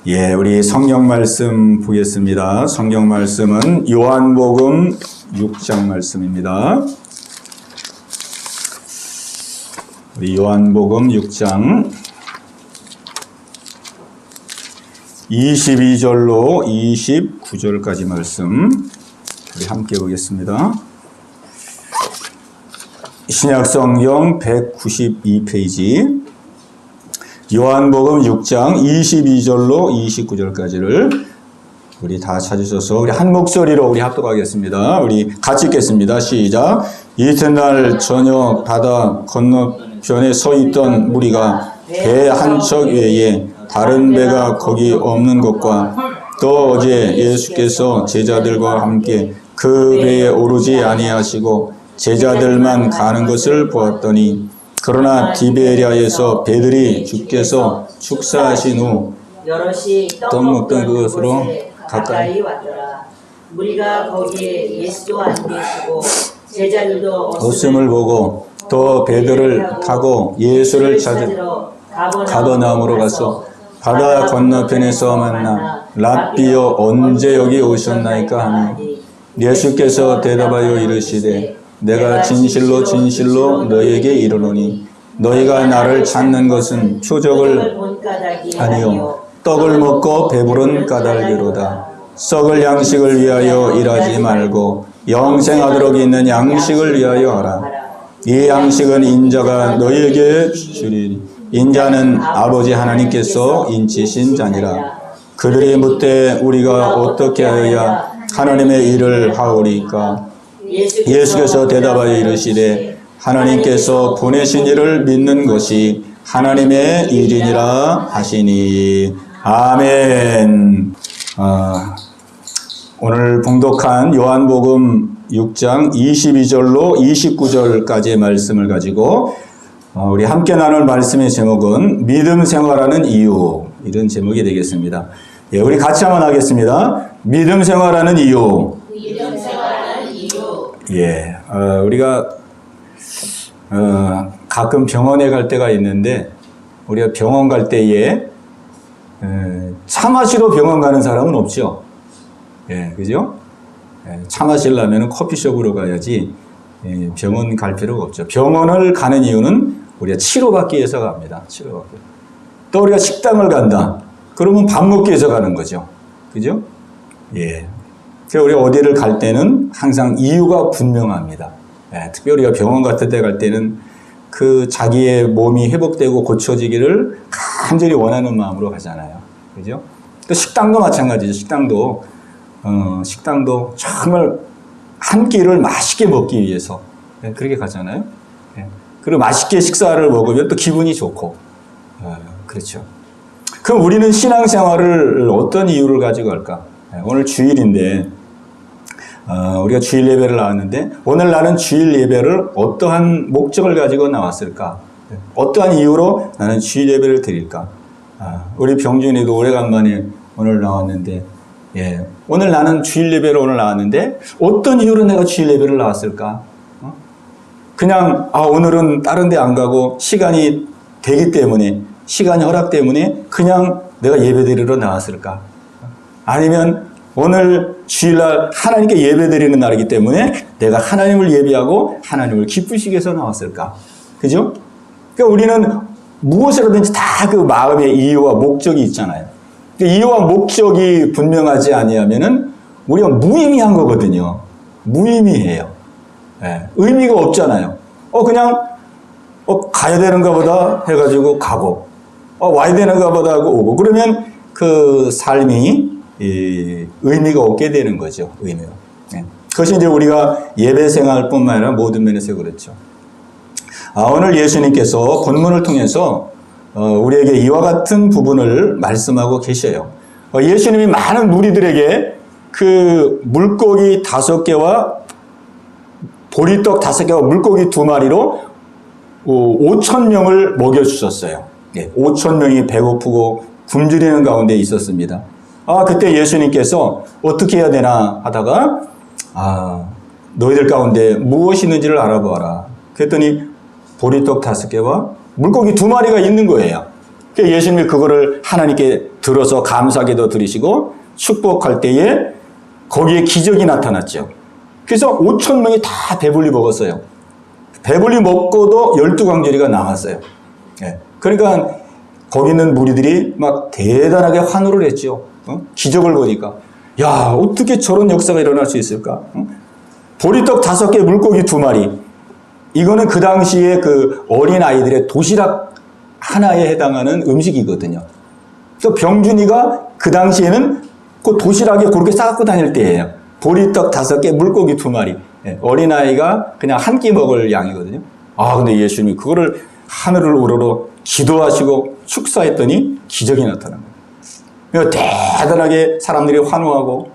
예, 우리 성경 말씀 보겠습니다. 성경 말씀은 요한복음 6장 말씀입니다. 우리 요한복음 6장 22절로 29절까지 말씀 우리 함께 보겠습니다. 신약성경 192페이지 요한복음 6장 22절로 29절까지를 우리 다 찾으셔서 우리 한 목소리로 우리 합독하겠습니다. 우리 같이 읽겠습니다. 시작. 이튿날 저녁 바다 건너편에 서 있던 무리가 배 한 척 외에 다른 배가 거기 없는 것과 또 어제 예수께서 제자들과 함께 그 배에 오르지 아니하시고 제자들만 가는 것을 보았더니 그러나 디베리아에서 배들이 주께서 축사하신 후 여럿이 떡 먹던 그것으로 가까이 왔더라. 무리가 거기에 예수도 안 계시고 제자들도 없음을 보고 또 배들을 타고 예수를 찾으러 가버나움으로 가서 바다 건너편에서 만나 랍비여 언제 여기 오셨나이까 하니 예수께서 대답하여 이르시되 내가 진실로 진실로 너희에게 이르노니 너희가 나를 찾는 것은 표적을 아니요 떡을 먹고 배부른 까닭이로다. 썩을 양식을 위하여 일하지 말고 영생하도록 있는 양식을 위하여 하라. 이 양식은 인자가 너희에게 주리니 인자는 아버지 하나님께서 인치신 자니라. 그들이 묻되 우리가 어떻게 하여야 하나님의 일을 하오리까? 예수께서 대답하여 이르시되 하나님께서 보내신 이를 믿는 것이 하나님의 일이니라 하시니. 아멘. 오늘 봉독한 요한복음 6장 22절로 29절까지의 말씀을 가지고 우리 함께 나눌 말씀의 제목은 믿음 생활하는 이유, 이런 제목이 되겠습니다. 예, 우리 같이 한번 하겠습니다. 믿음 생활하는 이유. 믿음 생활하는 이유. 예, 우리가 가끔 병원에 갈 때가 있는데 우리가 병원 갈 때에 차 마시러 병원 가는 사람은 없죠. 예, 그죠? 차 마시려면 커피숍으로 가야지 병원 갈 필요가 없죠. 병원을 가는 이유는 우리가 치료받기 위해서 갑니다. 치료받기. 또 우리가 식당을 간다. 그러면 밥 먹기 위해서 가는 거죠. 그죠? 예. 그래서 우리가 어디를 갈 때는 항상 이유가 분명합니다. 예, 특별히 우리가 병원 같은 데 갈 때는 그 자기의 몸이 회복되고 고쳐지기를 간절히 원하는 마음으로 가잖아요. 그죠? 또 식당도 마찬가지죠. 식당도 정말 한 끼를 맛있게 먹기 위해서 그렇게 가잖아요. 그리고 맛있게 식사를 먹으면 또 기분이 좋고 그렇죠. 그럼 우리는 신앙생활을 어떤 이유를 가지고 할까? 오늘 주일인데 우리가 주일 예배를 나왔는데 오늘 나는 주일 예배를 어떠한 목적을 가지고 나왔을까? 어떠한 이유로 나는 주일 예배를 드릴까? 우리 병준이도 오래간만에 오늘 나왔는데 예, 오늘 나는 주일 예배로 오늘 나왔는데 어떤 이유로 내가 주일 예배를 나왔을까? 그냥 오늘은 다른 데 안 가고 시간이 되기 때문에 시간이 허락 때문에 그냥 내가 예배 드리러 나왔을까? 아니면 오늘 주일날 하나님께 예배 드리는 날이기 때문에 내가 하나님을 예배하고 하나님을 기쁘시게 해서 나왔을까? 그죠? 그러니까 우리는 무엇이라든지 다 그 마음의 이유와 목적이 있잖아요. 이유와 목적이 분명하지 아니하면은 우리가 무의미한 거거든요. 무의미해요. 예, 의미가 없잖아요. 그냥 가야 되는가 보다 해가지고 가고 와야 되는가 보다 하고 오고 그러면 그 삶이 의미가 없게 되는 거죠. 의미가. 예. 그것이 이제 우리가 예배 생활뿐만 아니라 모든 면에서 그렇죠. 오늘 예수님께서 본문을 통해서 우리에게 이와 같은 부분을 말씀하고 계셔요. 예수님이 많은 무리들에게 그 물고기 5개와 보리떡 5개와 물고기 2마리로 5,000명을 먹여주셨어요. 5,000명이 배고프고 굶주리는 가운데 있었습니다. 그때 예수님께서 어떻게 해야 되나 하다가 너희들 가운데 무엇이 있는지를 알아보아라. 그랬더니 보리떡 5개와 물고기 2마리가 있는 거예요. 그러니까 예수님이 그거를 하나님께 들어서 감사기도 드리시고 축복할 때에 거기에 기적이 나타났죠. 그래서 5천 명이 다 배불리 먹었어요. 배불리 먹고도 12광저리가 남았어요. 예. 그러니까 거기 있는 무리들이 막 대단하게 환호를 했죠. 기적을 보니까. 야, 어떻게 저런 역사가 일어날 수 있을까? 보리떡 5개, 물고기 2마리. 이거는 그 당시에 그 어린 아이들의 도시락 하나에 해당하는 음식이거든요. 그래서 병준이가 그 당시에는 그 도시락에 그렇게 싸갖고 다닐 때예요. 보리떡 5개, 물고기 2마리. 예, 어린아이가 그냥 한 끼 먹을 양이거든요. 아, 근데 예수님이 그거를 하늘을 우러러 기도하시고 축사했더니 기적이 나타난 거예요. 그러니까 대단하게 사람들이 환호하고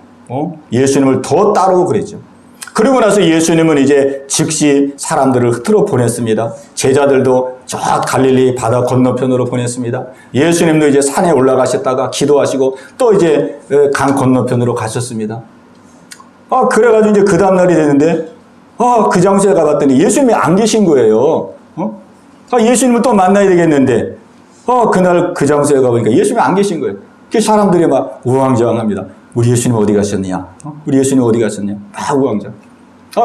예수님을 더 따르고 그랬죠. 그리고 나서 예수님은 이제 즉시 사람들을 흩어져 보냈습니다. 제자들도 저 갈릴리 바다 건너편으로 보냈습니다. 예수님도 이제 산에 올라가셨다가 기도하시고 또 이제 강 건너편으로 가셨습니다. 아, 그래가지고 이제 그 다음날이 됐는데, 그 장소에 가봤더니 예수님이 안 계신 거예요. 예수님을 또 만나야 되겠는데, 그날 그 장소에 가보니까 예수님이 안 계신 거예요. 그 사람들이 막 우왕좌왕합니다. 우리 예수님 어디 가셨냐? 우리 예수님 어디 가셨냐? 막 우왕좌왕.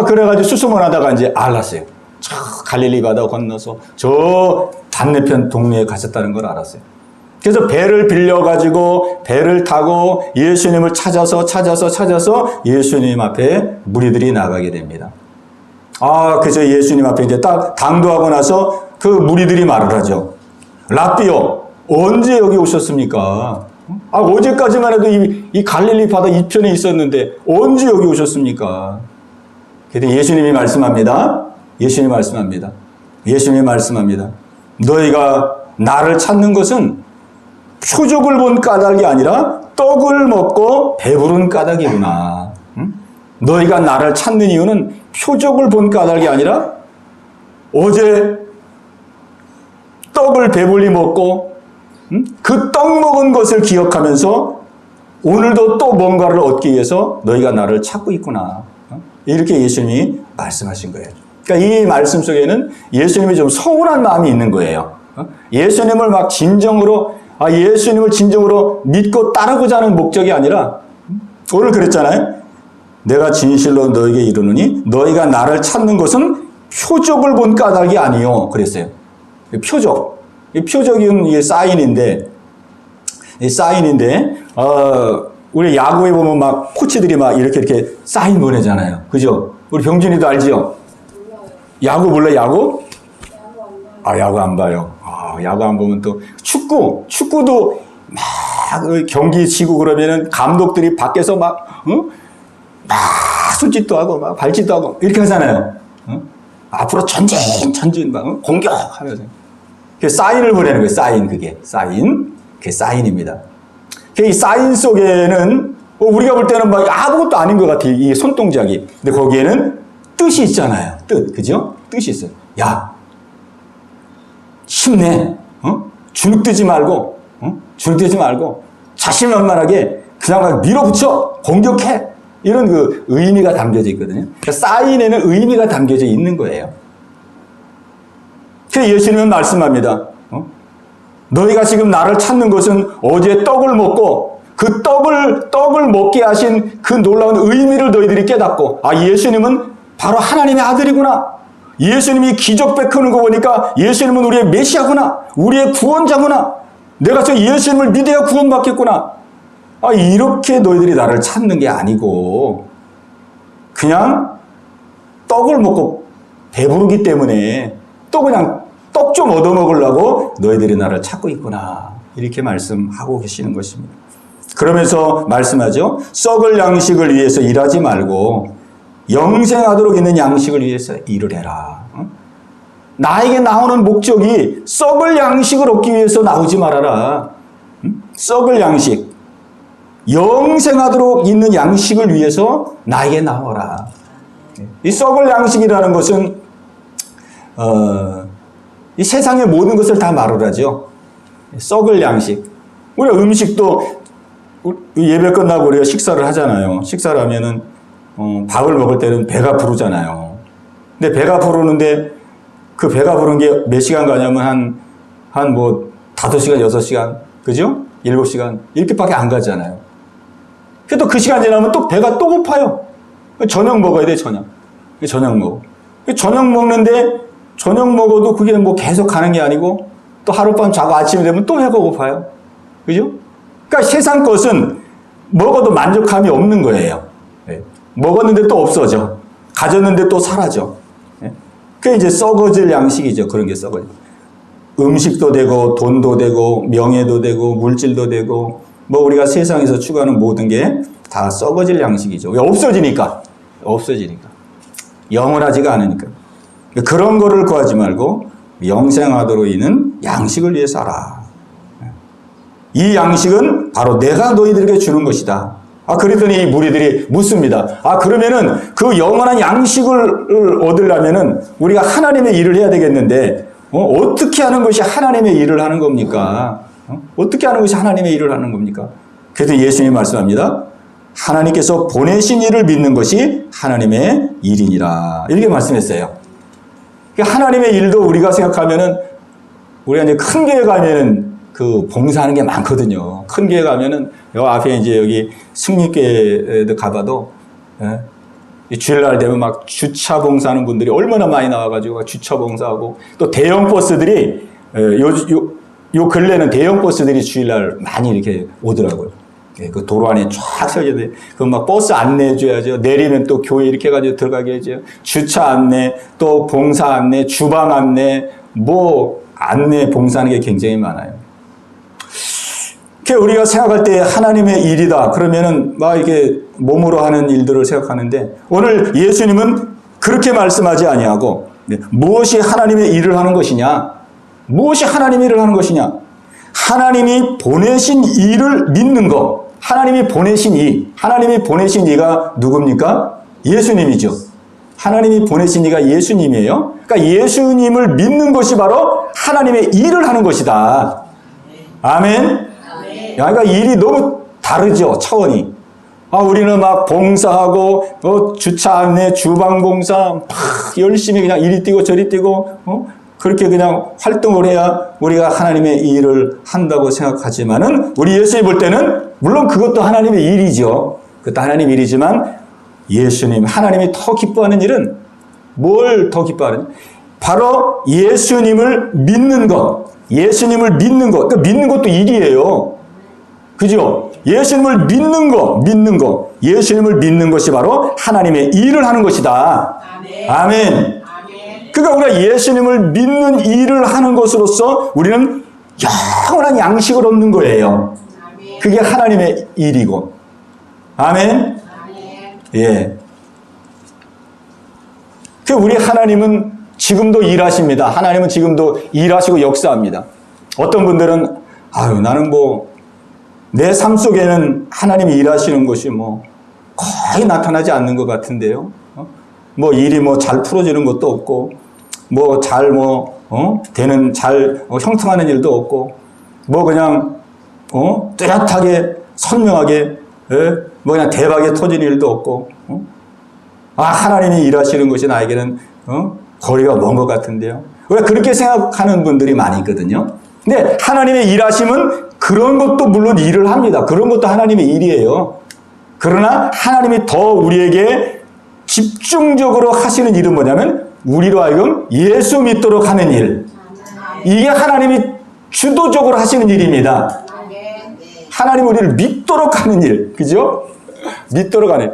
그래가지고 수소문하다가 이제 알았어요. 저 갈릴리 바다 건너서 저 반대편 동네에 가셨다는 걸 알았어요. 그래서 배를 빌려가지고 배를 타고 예수님을 찾아서 예수님 앞에 무리들이 나가게 됩니다. 그래서 예수님 앞에 이제 딱 당도하고 나서 그 무리들이 말을 하죠. 라삐요, 언제 여기 오셨습니까? 어제까지만 해도 이 갈릴리 바다 이편에 있었는데 언제 여기 오셨습니까? 그때 예수님이 말씀합니다. 너희가 나를 찾는 것은 표적을 본 까닭이 아니라 떡을 먹고 배부른 까닭이구나. 너희가 나를 찾는 이유는 표적을 본 까닭이 아니라 어제 떡을 배불리 먹고 그 떡 먹은 것을 기억하면서 오늘도 또 뭔가를 얻기 위해서 너희가 나를 찾고 있구나. 이렇게 예수님이 말씀하신 거예요. 그러니까 이 말씀 속에는 예수님이 좀 서운한 마음이 있는 거예요. 예수님을 막 예수님을 진정으로 믿고 따르고자 하는 목적이 아니라 오늘 그랬잖아요. 내가 진실로 너에게 이르노니 너희가 나를 찾는 것은 표적을 본 까닭이 아니요. 그랬어요. 표적. 이 표적은 이게 사인인데 우리 야구에 보면 막 코치들이 막 이렇게 사인 보내잖아요. 그죠? 우리 병준이도 알죠? 야구 몰라, 야구? 야구 안 봐요. 야구 안 보면 또 축구도 막 경기 치고 그러면은 감독들이 밖에서 막 손짓도 하고 막 발짓도 하고 이렇게 하잖아요. 앞으로 전진 막 공격하면서 사인을 보내는 거예요. 사인, 그게 사인입니다. 이 사인 속에는 우리가 볼 때는 막 아무것도 아닌 것 같아요. 이 손동작이. 근데 거기에는 뜻이 있잖아요. 그죠? 뜻이 있어요. 야, 힘내. 주눅들지 말고 자신만만하게 그냥 막 밀어붙여. 공격해. 이런 그 의미가 담겨져 있거든요. 그러니까 사인에는 의미가 담겨져 있는 거예요. 그래서 예수님은 말씀합니다. 너희가 지금 나를 찾는 것은 어제 떡을 먹고 그 떡을 먹게 하신 그 놀라운 의미를 너희들이 깨닫고 예수님은 바로 하나님의 아들이구나. 예수님이 기적 베푸는 거 보니까 예수님은 우리의 메시아구나. 우리의 구원자구나. 내가 저 예수님을 믿어야 구원받겠구나. 이렇게 너희들이 나를 찾는 게 아니고 그냥 떡을 먹고 배부르기 때문에 떡 좀 얻어먹으려고 너희들이 나를 찾고 있구나. 이렇게 말씀하고 계시는 것입니다. 그러면서 말씀하죠. 썩을 양식을 위해서 일하지 말고 영생하도록 있는 양식을 위해서 일을 해라. 나에게 나오는 목적이 썩을 양식을 얻기 위해서 나오지 말아라. 썩을 양식. 영생하도록 있는 양식을 위해서 나에게 나와라. 이 썩을 양식이라는 것은 이 세상의 모든 것을 다 말하죠. 썩을 양식. 우리가 음식도 예배 끝나고 우리가 식사를 하잖아요. 식사를 하면은 밥을 먹을 때는 배가 부르잖아요. 근데 배가 부르는데 그 배가 부른 게 몇 시간 가냐면 한 5시간, 6시간, 그죠? 7시간, 이렇게밖에 안 가잖아요. 또 그 시간 지나면 또 배가 또 고파요. 저녁 먹어야 돼, 저녁. 저녁 먹어. 저녁 먹는데, 저녁 먹어도 그게 뭐 계속 가는 게 아니고, 또 하룻밤 자고 아침이 되면 또 배가 고파요. 그죠? 그러니까 세상 것은 먹어도 만족함이 없는 거예요. 예. 먹었는데 또 없어져. 가졌는데 또 사라져. 예. 그게 이제 썩어질 양식이죠. 그런 게 썩어져. 음식도 되고, 돈도 되고, 명예도 되고, 물질도 되고, 뭐 우리가 세상에서 추구하는 모든 게 다 썩어질 양식이죠. 왜? 없어지니까. 없어지니까. 영원하지가 않으니까. 그런 거를 구하지 말고 영생하도록 있는 양식을 위해 살아. 이 양식은 바로 내가 너희들에게 주는 것이다. 그랬더니 이 무리들이 묻습니다. 그러면은 그 영원한 양식을 얻으려면은 우리가 하나님의 일을 해야 되겠는데, 어떻게 하는 것이 하나님의 일을 하는 겁니까? 어떻게 하는 것이 하나님의 일을 하는 겁니까? 그래서 예수님이 말씀합니다. 하나님께서 보내신 일을 믿는 것이 하나님의 일이니라. 이렇게 말씀했어요. 하나님의 일도 우리가 생각하면은, 우리가 이제 큰 교회 가면은 그 봉사하는 게 많거든요. 큰 교회 가면은, 요 앞에 이제 여기 승리교회도 가봐도, 주일날 되면 막 주차 봉사하는 분들이 얼마나 많이 나와가지고 주차 봉사하고, 또 대형 버스들이, 요 근래는 대형 버스들이 주일날 많이 이렇게 오더라고요. 그 도로 안에 쫙 세워져야 돼. 그 막 버스 안내해줘야죠. 내리면 또 교회 이렇게 해가지고 들어가게 해줘요. 주차 안내, 또 봉사 안내, 주방 안내, 뭐 안내 봉사하는 게 굉장히 많아요. 우리가 생각할 때 하나님의 일이다. 그러면은 막 이렇게 몸으로 하는 일들을 생각하는데, 오늘 예수님은 그렇게 말씀하지 아니하고, 무엇이 하나님의 일을 하는 것이냐? 무엇이 하나님의 일을 하는 것이냐? 하나님이 보내신 이를 믿는 것. 하나님이 보내신 이. 하나님이 보내신 이가 누굽니까? 예수님이죠. 하나님이 보내신 이가 예수님이에요. 그러니까 예수님을 믿는 것이 바로 하나님의 일을 하는 것이다. 아멘. 그러니까 일이 너무 다르죠, 차원이. 우리는 막 봉사하고, 주차 안내, 주방 봉사, 막 열심히 그냥 이리 뛰고 저리 뛰고, 그렇게 그냥 활동을 해야 우리가 하나님의 일을 한다고 생각하지만은, 우리 예수님 볼 때는, 물론 그것도 하나님의 일이죠. 그것도 하나님의 일이지만, 예수님, 하나님이 더 기뻐하는 일은 뭘 더 기뻐하느냐? 바로 예수님을 믿는 것. 예수님을 믿는 것. 그러니까 믿는 것도 일이에요. 그죠? 예수님을 믿는 것. 예수님을 믿는 것이 바로 하나님의 일을 하는 것이다. 아멘. 그러니까 우리가 예수님을 믿는 일을 하는 것으로서 우리는 영원한 양식을 얻는 거예요. 그게 하나님의 일이고. 아멘. 예. 우리 하나님은 지금도 일하십니다. 하나님은 지금도 일하시고 역사합니다. 어떤 분들은 나는 내 삶 속에는 하나님이 일하시는 것이 거의 나타나지 않는 것 같은데요. 일이 잘 풀어지는 것도 없고, 되는 형통하는 일도 없고, 그냥, 뚜렷하게, 선명하게, 그냥 대박에 터지는 일도 없고, 하나님이 일하시는 것이 나에게는, 거리가 먼 것 같은데요. 우리가 그렇게 생각하는 분들이 많이 있거든요. 근데 하나님의 일하심은 그런 것도 물론 일을 합니다. 그런 것도 하나님의 일이에요. 그러나 하나님이 더 우리에게 집중적으로 하시는 일은 뭐냐면, 우리로 하여금 예수 믿도록 하는 일. 이게 하나님이 주도적으로 하시는 일입니다. 하나님 우리를 믿도록 하는 일. 그죠? 믿도록 하는 일.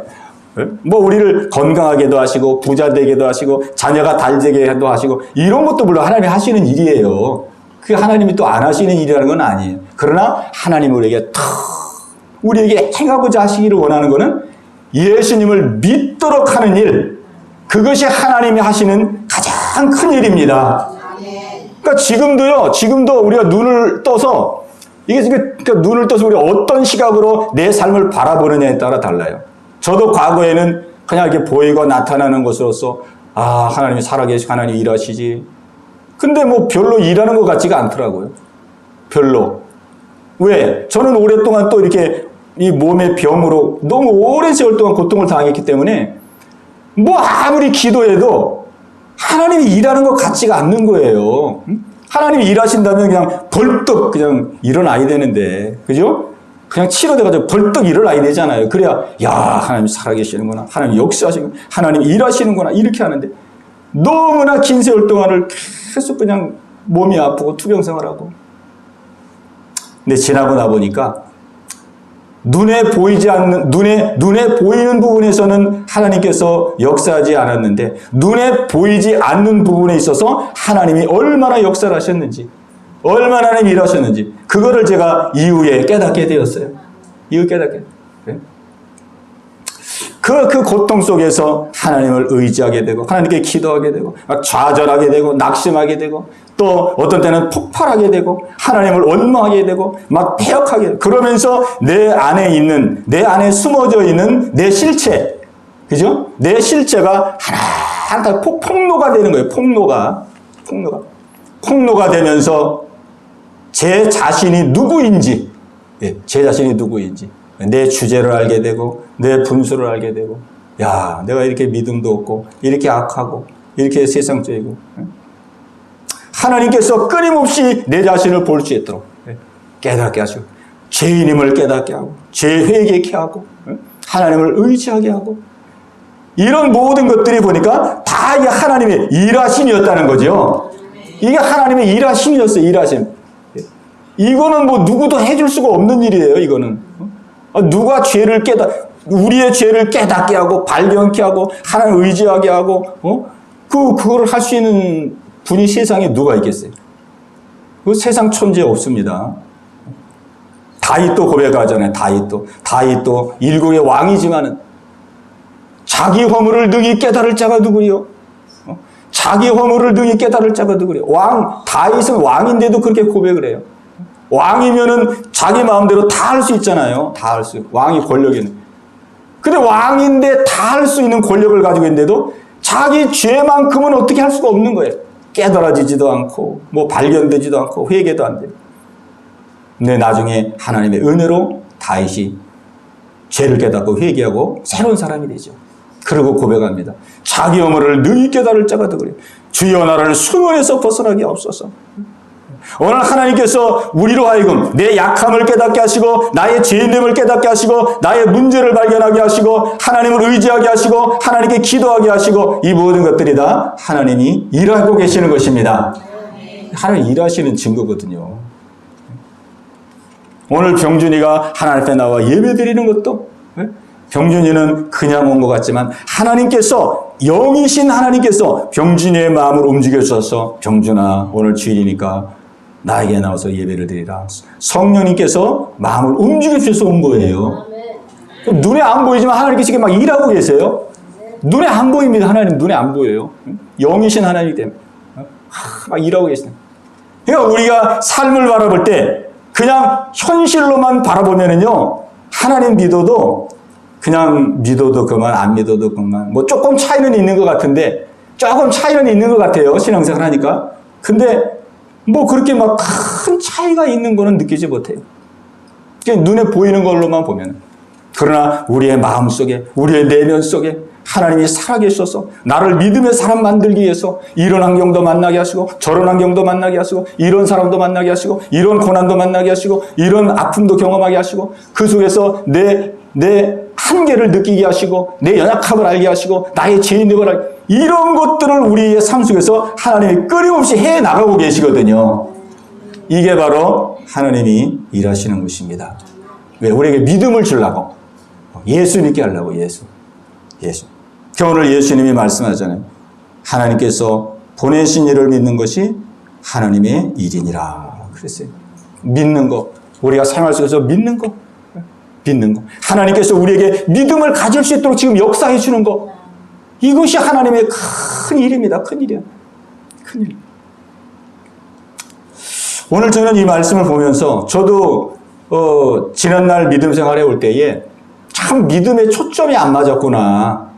우리를 건강하게도 하시고, 부자 되게도 하시고, 자녀가 잘 되게도 하시고, 이런 것도 물론 하나님이 하시는 일이에요. 그게 하나님이 또 안 하시는 일이라는 건 아니에요. 그러나 하나님이 우리에게 행하고자 하시기를 원하는 것은 예수님을 믿도록 하는 일. 그것이 하나님이 하시는 가장 큰 일입니다. 그러니까 지금도 우리가 눈을 떠서, 그러니까 눈을 떠서 우리가 어떤 시각으로 내 삶을 바라보느냐에 따라 달라요. 저도 과거에는 그냥 이렇게 보이고 나타나는 것으로서, 하나님이 살아계시고 하나님이 일하시지. 근데 별로 일하는 것 같지가 않더라고요. 별로. 왜? 저는 오랫동안 또 이렇게 이 몸의 병으로 너무 오랜 세월 동안 고통을 당했기 때문에 아무리 기도해도 하나님이 일하는 것 같지가 않는 거예요. 하나님이 일하신다면 그냥 벌떡 그냥 일어나야 되는데, 그죠? 그냥 치료돼가지고 벌떡 일어나야 되잖아요. 그래야, 야, 하나님 살아계시는구나. 하나님 역사하시는구나. 하나님 일하시는구나. 이렇게 하는데, 너무나 긴 세월 동안을 계속 그냥 몸이 아프고 투병 생활하고. 근데 지나고 나 보니까, 눈에 보이지 않는, 눈에 보이는 부분에서는 하나님께서 역사하지 않았는데, 눈에 보이지 않는 부분에 있어서 하나님이 얼마나 역사를 하셨는지, 얼마나 하나님 일하셨는지, 그거를 제가 이후에 깨닫게 되었어요. 이후 깨닫게. 네? 그 고통 속에서 하나님을 의지하게 되고, 하나님께 기도하게 되고, 막 좌절하게 되고, 낙심하게 되고, 또 어떤 때는 폭발하게 되고, 하나님을 원망하게 되고, 막 패역하게 되고, 그러면서 내 안에 숨어져 있는 내 실체, 그죠? 내 실체가 하나하나 폭로가 되는 거예요. 폭로가 되면서 제 자신이 누구인지, 제 자신이 누구인지, 내 주제를 알게 되고, 내 분수를 알게 되고, 야, 내가 이렇게 믿음도 없고, 이렇게 악하고, 이렇게 세상적이고, 하나님께서 끊임없이 내 자신을 볼 수 있도록 깨닫게 하시고, 죄인임을 깨닫게 하고, 죄 회개케 하고, 하나님을 의지하게 하고, 이런 모든 것들이 보니까 다 이게 하나님의 일하심이었다는 거죠. 이게 하나님의 일하심이었어요, 일하심. 이거는 뭐 누구도 해줄 수가 없는 일이에요, 이거는. 누가 우리의 죄를 깨닫게 하고, 발견케 하고, 하나님을 의지하게 하고, 그거를 할 수 있는 분이 세상에 누가 있겠어요? 그 세상 천지에 없습니다. 다윗도 고백하잖아요, 다윗도 일국의 왕이지만은, 자기 허물을 능히 깨달을 자가 누구요? 자기 허물을 능히 깨달을 자가 누구요? 다윗은 왕인데도 그렇게 고백을 해요. 왕이면은 자기 마음대로 다 할 수 있잖아요. 왕이 권력이 있는. 근데 왕인데 다 할 수 있는 권력을 가지고 있는데도 자기 죄만큼은 어떻게 할 수가 없는 거예요. 깨달아지지도 않고, 뭐 발견되지도 않고, 회개도 안 돼요. 근데 나중에 하나님의 은혜로 다윗이 죄를 깨닫고 회개하고 새로운 사람이 되죠. 그리고 고백합니다. 자기 허물을 능히 깨달을 자가 되으려 주여 나를 수모에서 벗어나게 하옵소서. 오늘 하나님께서 우리로 하여금 내 약함을 깨닫게 하시고, 나의 죄인됨을 깨닫게 하시고, 나의 문제를 발견하게 하시고, 하나님을 의지하게 하시고, 하나님께 기도하게 하시고, 이 모든 것들이 다 하나님이 일하고 계시는 것입니다. 하나님 일하시는 증거거든요. 오늘 병준이가 하나님 앞에 나와 예배 드리는 것도, 병준이는 그냥 온 것 같지만 하나님께서, 영이신 하나님께서 병준이의 마음을 움직여 주셔서, 병준아 오늘 주일이니까 나에게 나와서 예배를 드리라. 성령님께서 마음을 움직여 주셔서 온 거예요. 눈에 안 보이지만 하나님께서 막 일하고 계세요. 눈에 안 보입니다. 하나님 눈에 안 보여요. 영이신 하나님이기 때문에 막 일하고 계시다. 그러니까 우리가 삶을 바라볼 때 그냥 현실로만 바라보면은요, 하나님 믿어도 그냥 믿어도 그만, 안 믿어도 그만, 뭐 조금 차이는 있는 것 같은데, 조금 차이는 있는 것 같아요, 신앙생활 하니까. 근데 뭐 그렇게 막 큰 차이가 있는 거는 느끼지 못해요. 눈에 보이는 걸로만 보면. 그러나 우리의 마음 속에, 우리의 내면 속에 하나님이 살아계셔서 나를 믿음의 사람 만들기 위해서 이런 환경도 만나게 하시고, 저런 환경도 만나게 하시고, 이런 사람도 만나게 하시고, 이런 고난도 만나게 하시고, 이런 아픔도 경험하게 하시고, 그 속에서 내 한계를 느끼게 하시고, 내 연약함을 알게 하시고, 나의 죄인됨을 알게, 이런 것들을 우리의 삶 속에서 하나님이 끊임없이 해 나가고 계시거든요. 이게 바로 하나님이 일하시는 것입니다. 왜? 우리에게 믿음을 주려고, 예수 믿게 하려고. 예수. 오늘 예수님이 말씀하잖아요. 하나님께서 보내신 일을 믿는 것이 하나님의 일이니라 그랬어요. 믿는 거, 우리가 생활 속에서 믿는 거. 하나님께서 우리에게 믿음을 가질 수 있도록 지금 역사해 주는 거, 이것이 하나님의 큰 일입니다. 큰 일이야. 큰 일. 오늘 저는 이 말씀을 보면서 저도 지난날 믿음 생활에 올 때에 참 믿음의 초점이 안 맞았구나.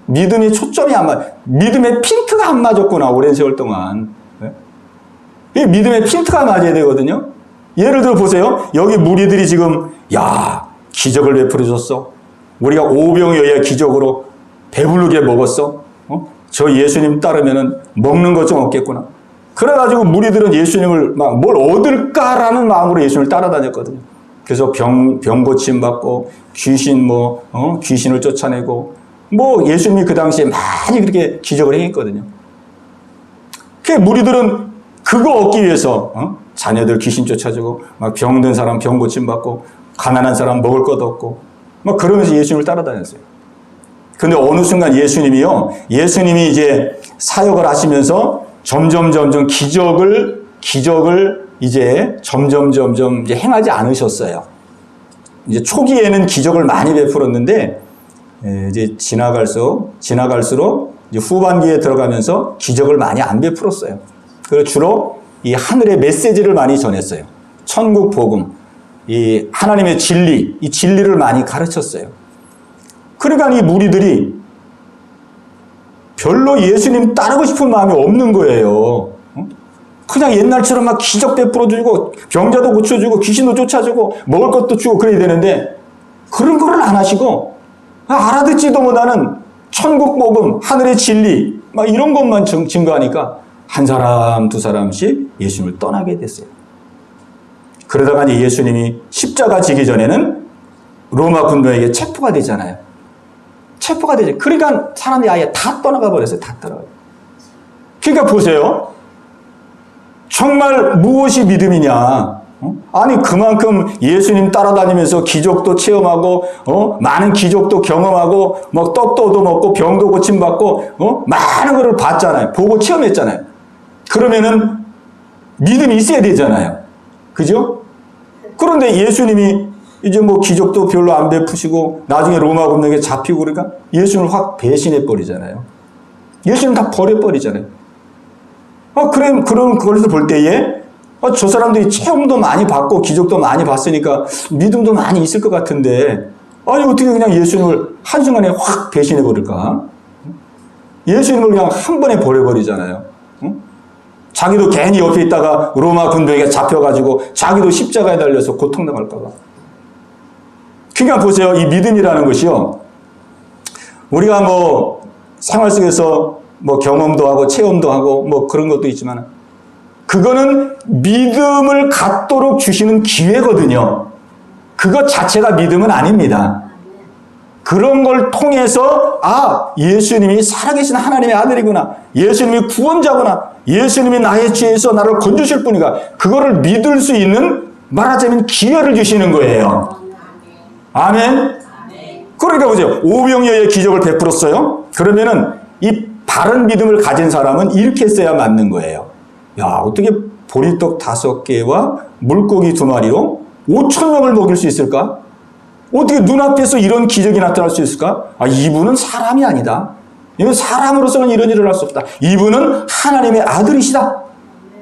믿음의 핀트가 안 맞았구나. 오랜 세월 동안. 이 믿음의 핀트가 맞아야 되거든요. 예를 들어 보세요. 여기 무리들이 지금, 야, 기적을 베풀어 줬어. 우리가 오병이어야 기적으로 배부르게 먹었어. 저 예수님 따르면은 먹는 것 좀 없겠구나. 그래가지고 무리들은 예수님을 막 뭘 얻을까라는 마음으로 예수님을 따라다녔거든요. 그래서 병 고침 받고 귀신을 쫓아내고 예수님이 그 당시에 많이 그렇게 기적을 행했거든요. 그 무리들은 그거 얻기 위해서 자녀들 귀신 쫓아주고 막 병든 사람 병 고침 받고 가난한 사람 먹을 것 없고 막 그러면서 예수님을 따라다녔어요. 근데 어느 순간 예수님이 이제 사역을 하시면서 점점 기적을 이제 점점 이제 행하지 않으셨어요. 이제 초기에는 기적을 많이 베풀었는데 이제 지나갈수록 이제 후반기에 들어가면서 기적을 많이 안 베풀었어요. 그리고 주로 이 하늘의 메시지를 많이 전했어요. 천국 복음, 이 하나님의 진리, 이 진리를 많이 가르쳤어요. 그러니까 이 무리들이 별로 예수님 따르고 싶은 마음이 없는 거예요. 그냥 옛날처럼 막 기적 베풀어주고 병자도 고쳐주고 귀신도 쫓아주고 먹을 것도 주고 그래야 되는데 그런 거를 안 하시고 알아듣지도 못하는 천국 복음, 하늘의 진리 막 이런 것만 증거하니까 한 사람 두 사람씩 예수님을 떠나게 됐어요. 그러다가 이제 예수님이 십자가 지기 전에는 로마 군병에게 체포가 되잖아요. 체포가 되죠. 그러니까 사람이 아예 다 떠나가 버렸어요. 다 떠나가. 그러니까 보세요. 정말 무엇이 믿음이냐? 아니 그만큼 예수님 따라다니면서 기적도 체험하고 많은 기적도 경험하고 뭐 떡도 얻어먹고 병도 고침받고 많은 것을 봤잖아요. 보고 체험했잖아요. 그러면은 믿음이 있어야 되잖아요. 그죠? 그런데 예수님이 이제 뭐 기적도 별로 안 베푸시고 나중에 로마 군병에게 잡히고 그러니까 예수님을 확 배신해 버리잖아요. 예수님 다 버려버리잖아요. 그럼 그것을 볼 때에 저 사람들이 체험도 많이 받고 기적도 많이 봤으니까 믿음도 많이 있을 것 같은데 아니 어떻게 그냥 예수님을 한순간에 확 배신해 버릴까? 예수님을 그냥 한 번에 버려버리잖아요. 자기도 괜히 옆에 있다가 로마 군병에게 잡혀가지고 자기도 십자가에 달려서 고통당할까 봐. 그러니까 보세요. 이 믿음이라는 것이요. 우리가 뭐 생활 속에서 뭐 경험도 하고 체험도 하고 뭐 그런 것도 있지만 그거는 믿음을 갖도록 주시는 기회거든요. 그것 자체가 믿음은 아닙니다. 그런 걸 통해서 예수님이 살아계신 하나님의 아들이구나. 예수님이 구원자구나. 예수님이 나의 죄에서 나를 건져주실 분이가 그거를 믿을 수 있는 말하자면 기회를 주시는 거예요. 아멘. 그러니까 보세요. 오병이어의 기적을 베풀었어요. 그러면은 이 바른 믿음을 가진 사람은 이렇게 써야 맞는 거예요. 야, 어떻게 보리떡 5개와 물고기 2마리로 5,000명을 먹일 수 있을까? 어떻게 눈앞에서 이런 기적이 나타날 수 있을까? 이분은 사람이 아니다. 이건 사람으로서는 이런 일을 할 수 없다. 이분은 하나님의 아들이시다.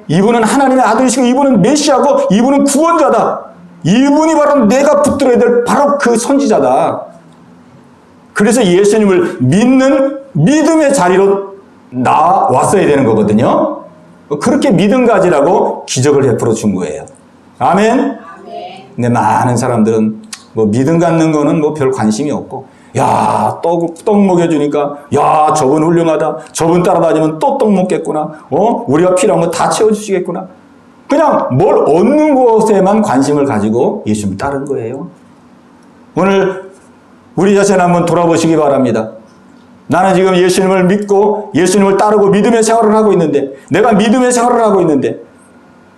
이분은 하나님의 아들이시고 이분은 메시아고 이분은 구원자다. 이분이 바로 내가 붙들어야 될 바로 그 선지자다. 그래서 예수님을 믿는 믿음의 자리로 나왔어야 되는 거거든요. 그렇게 믿음 가지라고 기적을 베풀어 준 거예요. 아멘. 근데 많은 사람들은 뭐 믿음 갖는 거는 뭐 별 관심이 없고, 야, 떡 먹여주니까, 야, 저분 훌륭하다. 저분 따라다니면 또 떡 먹겠구나. 우리가 필요한 거 다 채워주시겠구나. 그냥 뭘 얻는 것에만 관심을 가지고 예수님 따른 거예요. 오늘 우리 자신 한번 돌아보시기 바랍니다. 나는 지금 예수님을 믿고 예수님을 따르고 믿음의 생활을 하고 있는데, 내가 믿음의 생활을 하고 있는데,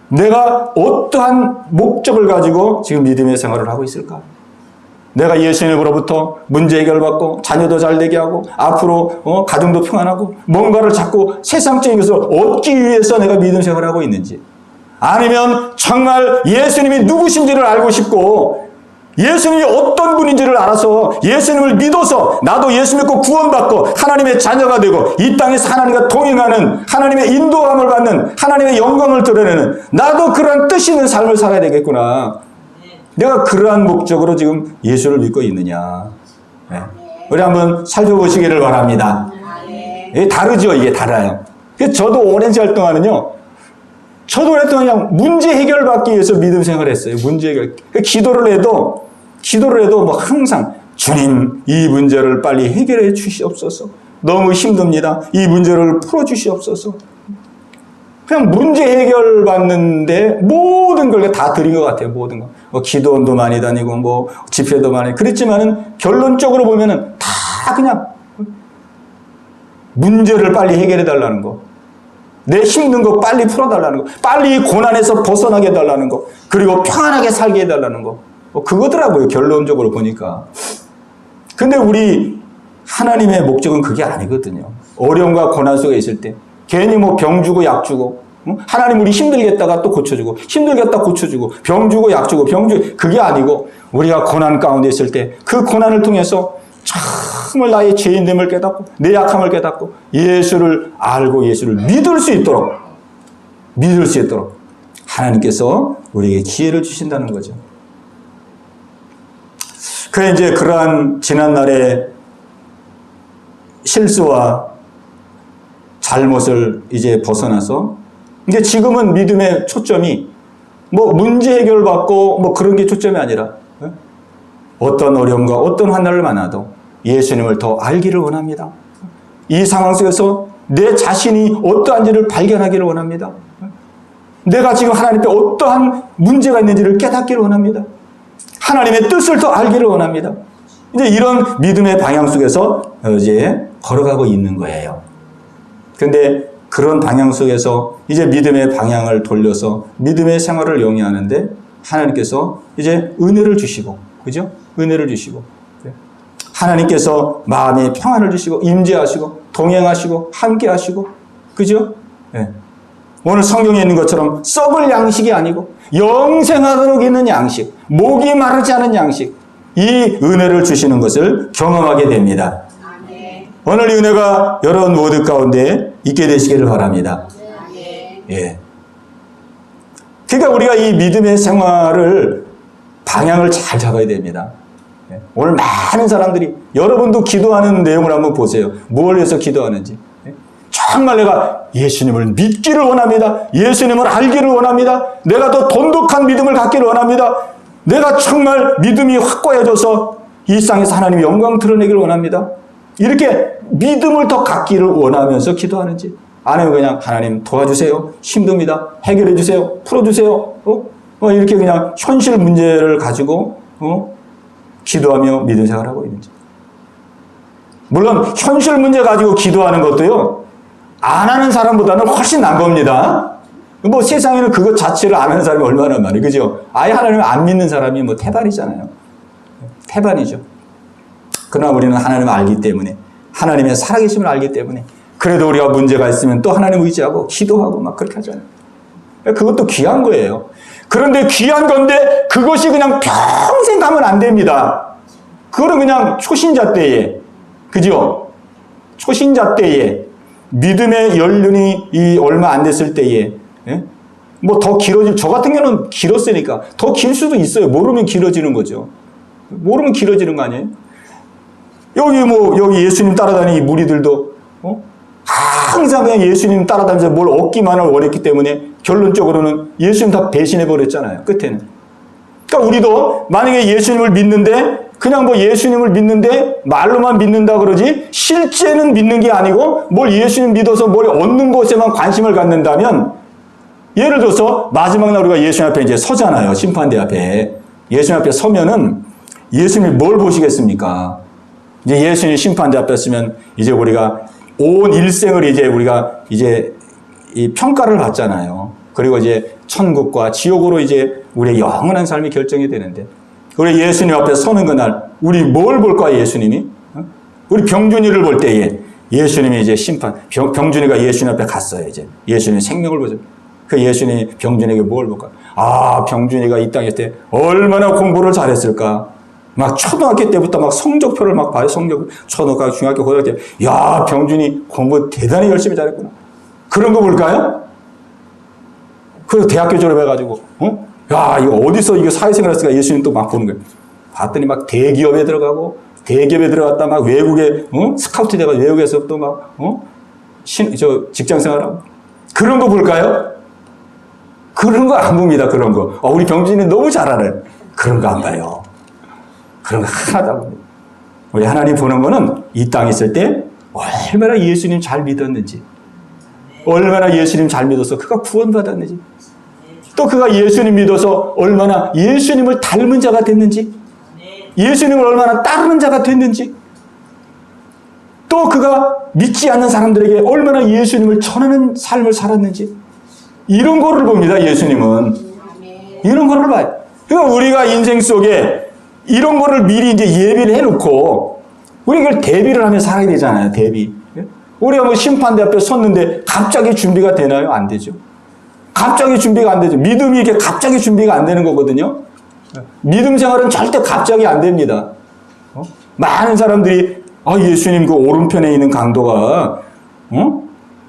내가 어떠한 목적을 가지고 지금 믿음의 생활을 하고 있을까? 내가 예수님으로부터 문제 해결받고 자녀도 잘 되게 하고 앞으로 가정도 평안하고 뭔가를 자꾸 세상적인 것을 얻기 위해서 내가 믿음 생활을 하고 있는지, 아니면 정말 예수님이 누구신지를 알고 싶고 예수님이 어떤 분인지를 알아서 예수님을 믿어서 나도 예수 믿고 구원받고 하나님의 자녀가 되고 이 땅에서 하나님과 동행하는, 하나님의 인도함을 받는, 하나님의 영광을 드러내는, 나도 그러한 뜻 있는 삶을 살아야 되겠구나. 내가 그러한 목적으로 지금 예수를 믿고 있느냐. 네. 우리 한번 살펴보시기를 바랍니다. 이게 다르죠. 이게 달라요. 저도 오랜 시간 동안은요, 저도 오랫동안 그냥 문제 해결받기 위해서 믿음 생활을 했어요. 문제 해결. 기도를 해도 뭐 항상 주님, 이 문제를 빨리 해결해 주시옵소서. 너무 힘듭니다. 이 문제를 풀어 주시옵소서. 그냥 문제 해결 받는데 모든 걸 다 드린 것 같아요. 모든 거. 뭐 기도원도 많이 다니고 뭐 집회도 많이 그랬지만은 결론적으로 보면은 다 그냥 문제를 빨리 해결해 달라는 거. 내 힘든 거 빨리 풀어 달라는 거. 빨리 고난에서 벗어나게 해 달라는 거. 그리고 평안하게 살게 해 달라는 거. 그거더라고요. 결론적으로 보니까. 근데 우리 하나님의 목적은 그게 아니거든요. 어려움과 고난 속에 있을 때 괜히 뭐 병 주고 약 주고 하나님 우리 힘들겠다가 또 고쳐주고 힘들겠다 고쳐주고 병 주고 약 주고 병 주고 그게 아니고 우리가 고난 가운데 있을 때 그 고난을 통해서 정말 나의 죄인됨을 깨닫고 내 약함을 깨닫고 예수를 알고 예수를 믿을 수 있도록 하나님께서 우리에게 기회를 주신다는 거죠. 그래 이제 그러한 지난날의 실수와 잘못을 이제 벗어나서 이제 지금은 믿음의 초점이 뭐 문제 해결받고 뭐 그런 게 초점이 아니라 어떤 어려움과 어떤 환난을 만나도 예수님을 더 알기를 원합니다. 이 상황 속에서 내 자신이 어떠한지를 발견하기를 원합니다. 내가 지금 하나님 앞에 어떠한 문제가 있는지를 깨닫기를 원합니다. 하나님의 뜻을 더 알기를 원합니다. 이제 이런 믿음의 방향 속에서 이제 걸어가고 있는 거예요. 근데 그런 방향 속에서 이제 믿음의 방향을 돌려서 믿음의 생활을 영위하는데 하나님께서 이제 은혜를 주시고, 그죠? 은혜를 주시고, 하나님께서 마음에 평안을 주시고, 임재하시고, 동행하시고, 함께 하시고, 그죠? 네. 오늘 성경에 있는 것처럼 썩을 양식이 아니고 영생하도록 있는 양식, 목이 마르지 않은 양식, 이 은혜를 주시는 것을 경험하게 됩니다. 오늘 이 은혜가 여러분 모두 가운데 있게 되시기를 바랍니다. 예. 그러니까 우리가 이 믿음의 생활을 방향을 잘 잡아야 됩니다. 오늘 많은 사람들이 여러분도 기도하는 내용을 한번 보세요. 뭘 위해서 기도하는지. 정말 내가 예수님을 믿기를 원합니다. 예수님을 알기를 원합니다. 내가 더 돈독한 믿음을 갖기를 원합니다. 내가 정말 믿음이 확고해져서 이 땅에서 하나님의 영광 드러내기를 원합니다. 이렇게 믿음을 더 갖기를 원하면서 기도하는지, 아니면 그냥 하나님 도와주세요, 힘듭니다, 해결해 주세요, 풀어주세요, 이렇게 그냥 현실 문제를 가지고 기도하며 믿음 생활하고 있는지. 물론 현실 문제 가지고 기도하는 것도요, 안 하는 사람보다는 훨씬 나은 겁니다. 뭐 세상에는 그것 자체를 안 하는 사람이 얼마나 많아요, 그죠? 아예 하나님을 안 믿는 사람이 뭐 태반이잖아요. 태반이죠. 그러나 우리는 하나님을 알기 때문에, 하나님의 살아계심을 알기 때문에, 그래도 우리가 문제가 있으면 또 하나님 의지하고 기도하고 막 그렇게 하잖아요. 그것도 귀한 거예요. 그런데 귀한 건데 그것이 그냥 평생 가면 안 됩니다. 그거는 그냥 초신자 때에, 그죠? 초신자 때에, 믿음의 연륜이 얼마 안 됐을 때에, 뭐 더 길어질, 저 같은 경우는 길었으니까 더 길 수도 있어요. 모르면 길어지는 거죠. 모르면 길어지는 거 아니에요? 여기 예수님 따라다니는 이 무리들도, 항상 그냥 예수님 따라다니면서 뭘 얻기만을 원했기 때문에 결론적으로는 예수님 다 배신해버렸잖아요. 끝에는. 그러니까 우리도 만약에 예수님을 믿는데, 그냥 뭐 예수님을 믿는데 말로만 믿는다 그러지 실제는 믿는 게 아니고 뭘 예수님 믿어서 뭘 얻는 것에만 관심을 갖는다면, 예를 들어서 마지막 날 우리가 예수님 앞에 이제 서잖아요. 심판대 앞에. 예수님 앞에 서면은 예수님이 뭘 보시겠습니까? 이제 예수님 심판대 앞에 서면 이제 우리가 온 일생을 이제 우리가 이제 이 평가를 받잖아요. 그리고 이제 천국과 지옥으로 이제 우리의 영원한 삶이 결정이 되는데, 우리 예수님 앞에 서는 그날 우리 뭘 볼까? 예수님이 우리 병준이를 볼 때에 예수님이 이제 심판, 병준이가 예수님 앞에 갔어요. 이제 예수님의 생명을 보죠. 그 예수님이 병준이에게 뭘 볼까? 아, 병준이가 이 땅에 있을 때 얼마나 공부를 잘했을까? 막 초등학교 때부터 막 성적표를 막 봐요. 초등학교, 중학교, 고등학교 때, 야, 병준이 공부 대단히 열심히 잘했구나. 그런 거 볼까요? 그리고 대학교 졸업해가지고, 야, 이거 어디서 이거 사회생활 했을까? 예수님 또 막 보는 거예요. 봤더니 막 대기업에 들어가고, 대기업에 들어갔다 막 외국에, 스카우트 돼가 외국에서 또 막, 직장 생활하고. 그런 거 볼까요? 그런 거 안 봅니다, 그런 거. 우리 병준이는 너무 잘 알아요. 그런 거 안 봐요. 그런 거 하나도 안 봅니다. 우리 하나님 보는 거는 이 땅에 있을 때 얼마나 예수님 잘 믿었는지, 얼마나 예수님 잘 믿어서 그가 구원받았는지, 또 그가 예수님 믿어서 얼마나 예수님을 닮은 자가 됐는지, 예수님을 얼마나 따르는 자가 됐는지, 또 그가 믿지 않는 사람들에게 얼마나 예수님을 전하는 삶을 살았는지, 이런 거를 봅니다. 예수님은 이런 거를 봐요. 그러니까 우리가 인생 속에 이런 거를 미리 이제 예비를 해놓고 우리가 이걸 대비를 하며 살아야 되잖아요. 대비. 우리가 뭐 심판대 앞에 섰는데 갑자기 준비가 되나요? 안 되죠. 갑자기 준비가 안 되죠. 믿음이 이렇게 갑자기 준비가 안 되는 거거든요. 믿음 생활은 절대 갑자기 안 됩니다. 많은 사람들이 예수님 그 오른편에 있는 강도가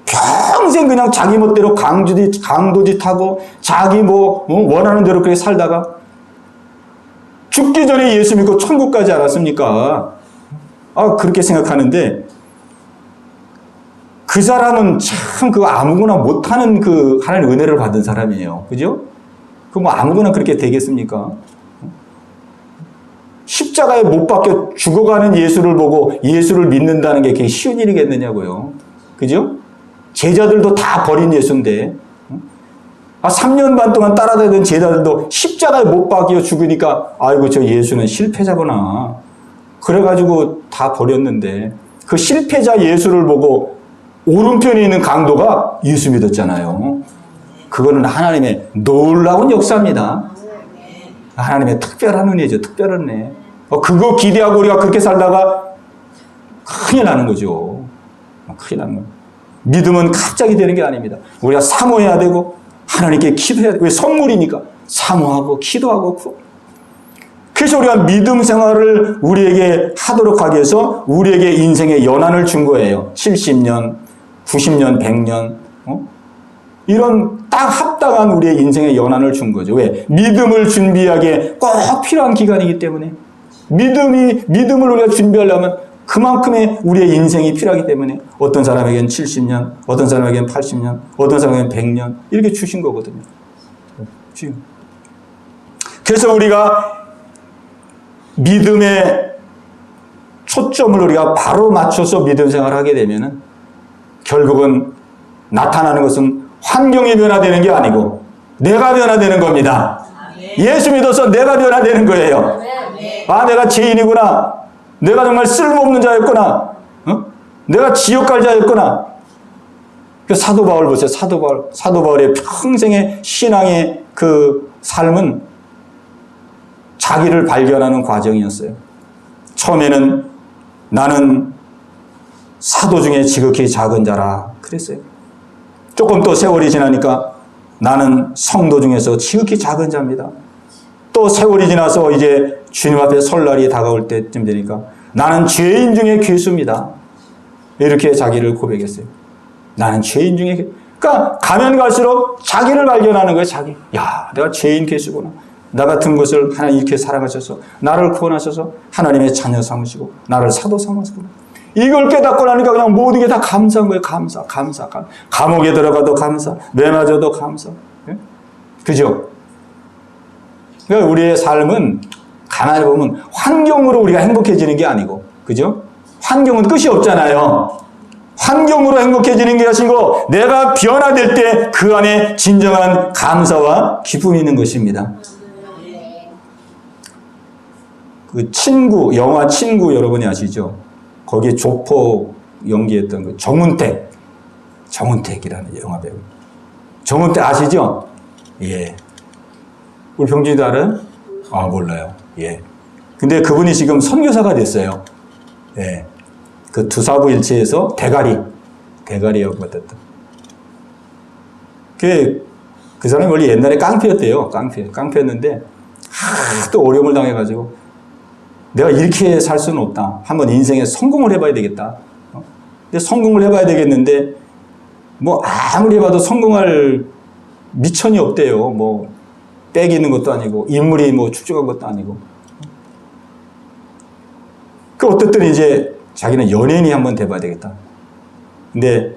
평생 그냥 자기 멋대로 강도짓하고 자기 원하는 대로 그렇게 살다가 죽기 전에 예수 믿고 천국 가지 않았습니까? 그렇게 생각하는데 그 사람은 참 그 아무거나 못하는 그 하나님 은혜를 받은 사람이에요. 그죠? 그 뭐 아무거나 그렇게 되겠습니까? 십자가에 못 박혀 죽어가는 예수를 보고 예수를 믿는다는 게 그게 쉬운 일이겠느냐고요. 그죠? 제자들도 다 버린 예수인데 3년 반 동안 따라다니던 제자들도 십자가에 못 박혀 죽으니까 아이고 저 예수는 실패자구나. 그래가지고 다 버렸는데 그 실패자 예수를 보고 오른편에 있는 강도가 예수 믿었잖아요. 그거는 하나님의 놀라운 역사입니다. 하나님의 특별한 은혜죠. 특별한 은혜. 그거 기대하고 우리가 그렇게 살다가 큰일 나는 거죠. 큰일 나는 거예요. 믿음은 갑자기 되는 게 아닙니다. 우리가 사모해야 되고 하나님께 기도해야 되고, 왜 선물이니까 사모하고 기도하고. 그래서 우리가 믿음 생활을 우리에게 하도록 하기 위해서 우리에게 인생의 연한을 준 거예요. 70년, 90년, 100년 이런 딱 합당한 우리의 인생의 연한을 준 거죠. 왜? 믿음을 준비하기에 꼭 필요한 기간이기 때문에 믿음을 우리가 준비하려면 그만큼의 우리의 인생이 필요하기 때문에 어떤 사람에게는 70년, 어떤 사람에게는 80년, 어떤 사람에게는 100년 이렇게 주신 거거든요. 그래서 우리가 믿음의 초점을 우리가 바로 맞춰서 믿음 생활을 하게 되면은 결국은 나타나는 것은 환경이 변화되는 게 아니고 내가 변화되는 겁니다. 예수 믿어서 내가 변화되는 거예요. 내가 죄인이구나. 내가 정말 쓸모없는 자였구나. 내가 지옥 갈 자였구나. 그 사도 바울 보세요. 사도 바울의 평생의 신앙의 그 삶은 자기를 발견하는 과정이었어요. 처음에는 나는 사도 중에 지극히 작은 자라 그랬어요. 조금 또 세월이 지나니까 나는 성도 중에서 지극히 작은 자입니다. 또 세월이 지나서 이제 주님 앞에 설 날이 다가올 때쯤 되니까 나는 죄인 중에 괴수입니다. 이렇게 자기를 고백했어요. 나는 죄인 중에 그러니까 가면 갈수록 자기를 발견하는 거예요. 자기. 내가 죄인 괴수구나. 나 같은 것을 하나님 이렇게 사랑하셔서 나를 구원하셔서 하나님의 자녀 삼으시고 나를 사도 삼으시고 이걸 깨닫고 나니까 그냥 모든 게 다 감사한 거예요. 감사. 감옥에 들어가도 감사, 매 맞아도 감사. 그죠? 그러니까 우리의 삶은 가만히 보면 환경으로 우리가 행복해지는 게 아니고, 그죠? 환경은 끝이 없잖아요. 환경으로 행복해지는 게 아니고 내가 변화될 때 그 안에 진정한 감사와 기쁨이 있는 것입니다. 그 친구, 영화 친구 여러분이 아시죠? 거기에 조폭 연기했던 그 정은택이라는 영화 배우. 정은택 아시죠? 예. 우리 병준이도 알아요? 몰라요. 예. 근데 그분이 지금 선교사가 됐어요. 예. 그 두사부일체에서 대가리 역을 맡았다. 그 사람이 원래 옛날에 깡패였대요. 깡패였는데 하도 어려움을 당해가지고 내가 이렇게 살 수는 없다. 한번 인생에 성공을 해봐야 되겠다. 근데 성공을 해봐야 되겠는데 아무리 봐도 성공할 미천이 없대요. 빽이 있는 것도 아니고 인물이 축적한 것도 아니고. 어쨌든 이제 자기는 연예인이 한번 돼봐야 되겠다. 근데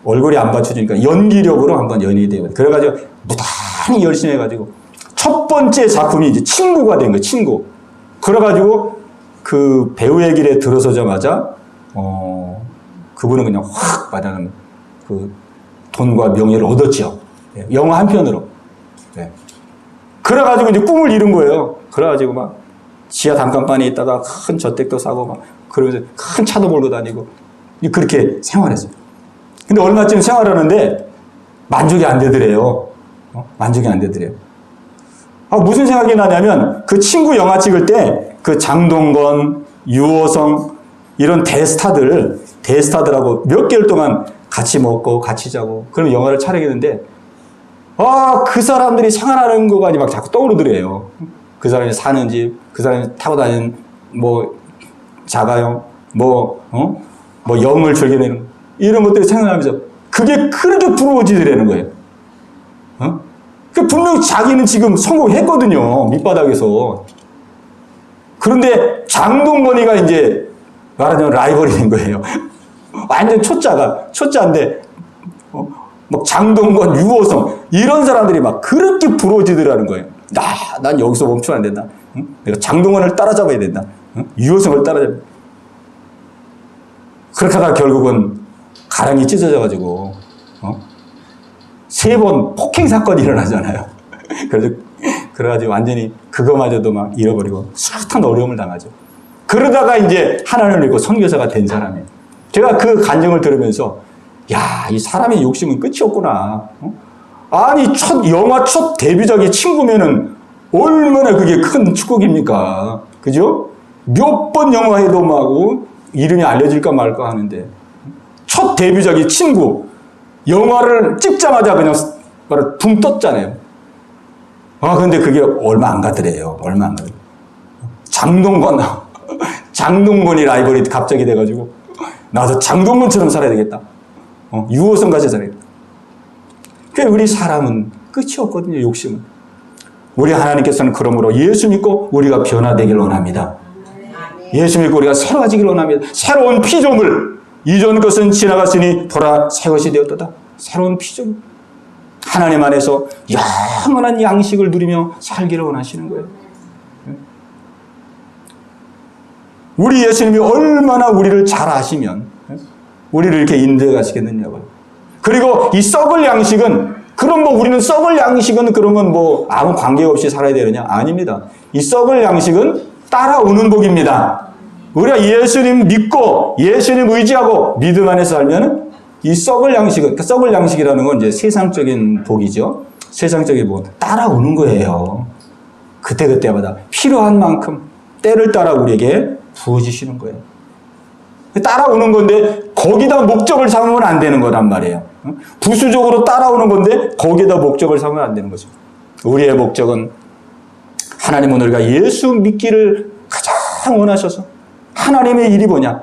얼굴이 안 받쳐주니까 연기력으로 한번 연예인이 되거든. 그래가지고 무단히 열심히 해가지고 첫 번째 작품이 이제 친구가 된 거예요. 친구. 그래가지고 그 배우의 길에 들어서자마자 그분은 그냥 확 받아가는 그 돈과 명예를 얻었죠. 영화 한 편으로. 그래가지고 이제 꿈을 이룬 거예요. 그래가지고 막 지하 단칸방에 있다가 큰 저택도 사고 막 그러면서 큰 차도 몰고 다니고 그렇게 생활했어요. 근데 얼마쯤 생활하는데 만족이 안 되더래요. 만족이 안 되더래요. 무슨 생각이 나냐면 그 친구 영화 찍을 때 그 장동건, 유호성 이런 대스타들하고 몇 개월 동안 같이 먹고 같이 자고 그럼 영화를 촬영했는데 그 사람들이 생활하는 거가 막 자꾸 떠오르더래요. 그 사람이 사는 집, 그 사람이 타고 다니는 뭐 자가용, 뭐 영을 즐기는 이런 것들이 생각나면서 그게 그렇게 부러워지더라는 거예요. 분명 자기는 지금 성공했거든요. 밑바닥에서. 그런데 장동건이가 이제 말하자면 라이벌이 된 거예요. 완전 초짜인데 막 장동건, 유호성 이런 사람들이 막 그렇게 부러워지더라는 거예요. 난 여기서 멈추면 안 된다. 내가 장동건을 따라잡아야 된다. 유호성을 따라잡아야 된다. 그렇게 하다가 결국은 가랑이 찢어져가지고 3번 폭행 사건이 일어나잖아요. 그래가지고 완전히 그거마저도 막 잃어버리고 숱한 어려움을 당하죠. 그러다가 이제 하나님을 믿고 선교사가 된 사람이에요. 제가 그 간증을 들으면서 이 사람의 욕심은 끝이 없구나. 아니 영화 첫 데뷔작이 친구면은 얼마나 그게 큰 축복입니까? 그죠? 몇 번 영화에도 막 이름이 알려질까 말까 하는데 첫 데뷔작이 친구 영화를 찍자마자 그냥 붕 떴잖아요. 근데 그게 얼마 안 가더래요. 얼마 안 가더래요. 장동건이 라이벌이 갑자기 돼가지고 나도 장동건처럼 살아야 되겠다. 유호성 같이 살아야 되겠다. 그러니까 우리 사람은 끝이 없거든요. 욕심은. 우리 하나님께서는 그러므로 예수 믿고 우리가 변화되길 원합니다. 예수 믿고 우리가 새로워지길 원합니다. 새로운 피조물. 이전 것은 지나갔으니 보라 새 것이 되었도다. 새로운 피조물. 하나님 안에서 영원한 양식을 누리며 살기를 원하시는 거예요. 우리 예수님이 얼마나 우리를 잘 아시면 우리를 이렇게 인도해 가시겠느냐고요. 그리고 이 썩을 양식은 그럼 우리는 썩을 양식은 그러면 아무 관계없이 살아야 되느냐? 아닙니다. 이 썩을 양식은 따라오는 복입니다. 우리가 예수님 믿고 예수님 의지하고 믿음 안에서 살면은 이 썩을 양식은 썩을 양식이라는 건 이제 세상적인 복이죠. 세상적인 복 따라오는 거예요. 그때마다 필요한 만큼 때를 따라 우리에게 부어주시는 거예요. 따라오는 건데 거기다 목적을 삼으면 안 되는 거란 말이에요. 부수적으로 따라오는 건데 거기다 목적을 삼으면 안 되는 거죠. 우리의 목적은 하나님은 우리가 예수 믿기를 가장 원하셔서 하나님의 일이 뭐냐?